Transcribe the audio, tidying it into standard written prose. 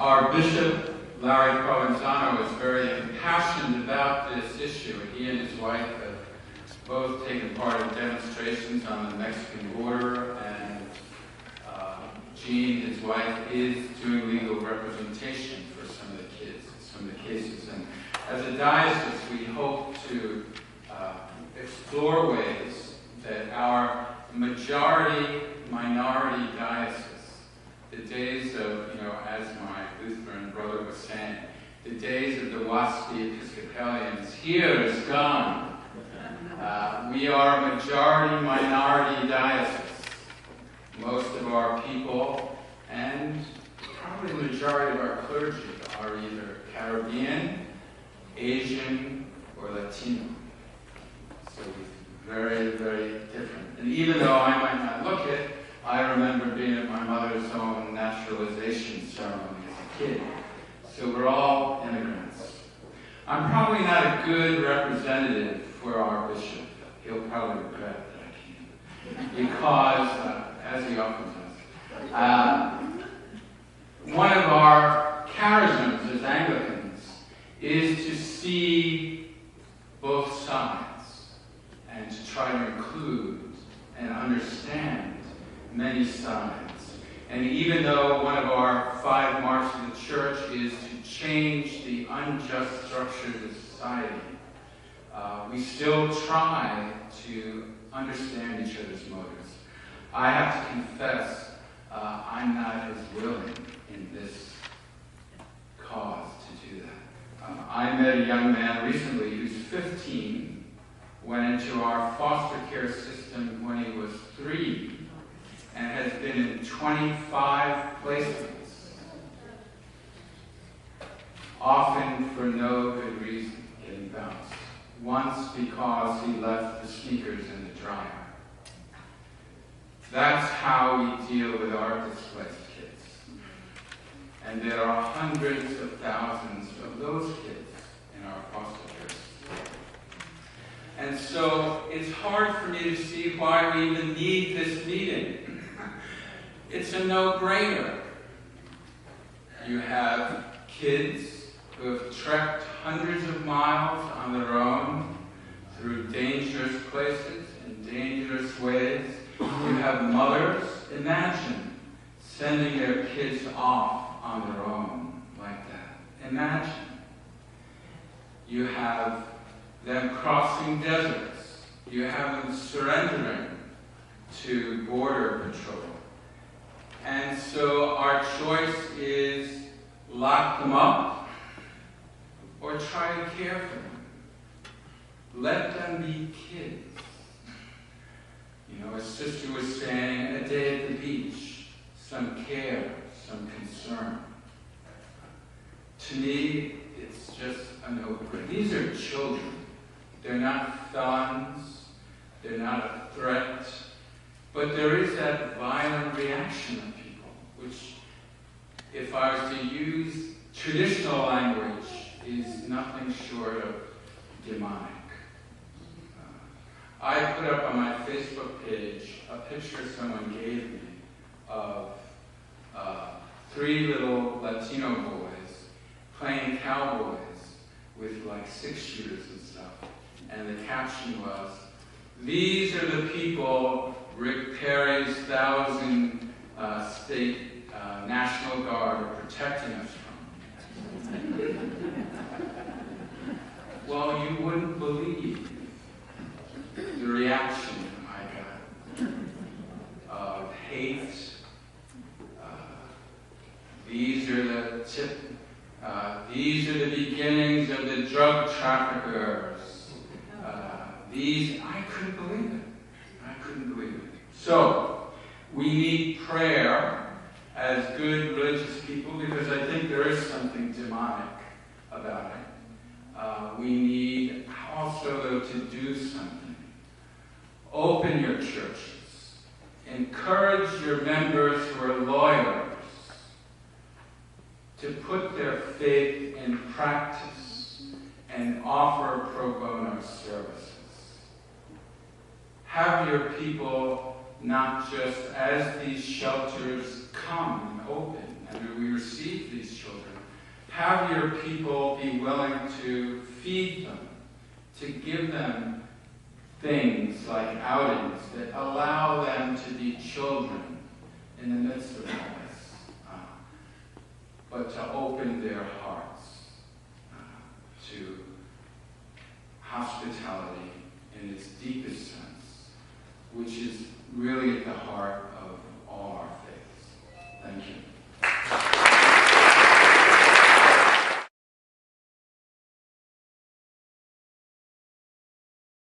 Our Bishop, Larry Provenzano, is very impassioned about this issue. He and his wife have both taken part in demonstrations on the Mexican border, and Jean, his wife, is doing legal representation for some of the kids in some of the cases. And as a diocese, we hope to explore ways that our majority-minority diocese, the days of, as my Lutheran brother was saying, the days of the WASPI Episcopalians here is gone. We are a majority-minority diocese. Most of our people, and probably the majority of our clergy, are either Caribbean, Asian, or Latino. So very, very different. And even though I might not look it, I remember being at my mother's own naturalization ceremony as a kid. So we're all immigrants. I'm probably not a good representative for our bishop. He'll probably regret that I can't. Because, as he often does, one of our charisms as Anglicans is to see both sides and to try to include and understand many sides. And even though one of our 5 marks of the church is to change the unjust structures of society, we still try to understand each other's motives. I have to confess, I'm not as willing in this cause to do that. I met a young man recently who's 15, went into our foster care system when he was 3, and has been in 25 placements, often for no good reason, getting bounced. Once because he left the sneakers in the dryer. That's how we deal with our displaced kids. And there are hundreds of thousands of those kids in our foster care system. And so it's hard for me to see why we even need this meeting. It's a no-brainer. You have kids who have trekked hundreds of miles on their own through dangerous places in dangerous ways. You have mothers, imagine, sending their kids off on their own like that. Imagine. You have them crossing deserts. You have them surrendering to border patrol. And so our choice is lock them up or try to care for them. Let them be kids. A sister was saying, a day at the beach, some care, some concern. To me, it's just a no-brainer. These are children. They're not felons. They're not a threat. But there is that violent reaction of people, which, if I was to use traditional language, is nothing short of demonic. I put up on my Facebook page a picture someone gave me of 3 little Latino boys playing cowboys with like 6-shooters and stuff. And the caption was, "These are the people Rick Perry's 1,000 state National Guard are protecting us from." Well, you wouldn't believe the reaction I got of hate. These are the beginnings of the drug traffickers. I couldn't believe it. I couldn't believe it. So, we need prayer as good religious people because I think there is something demonic about it. We need also, though, to do something. Open your churches. Encourage your members who are lawyers to put their faith in practice and offer pro bono services. Have your people not just as these shelters come and open and we receive these children, have your people be willing to feed them, to give them things like outings that allow them to be children in the midst of all this, but to open their hearts to hospitality in its deepest sense, which is really at the heart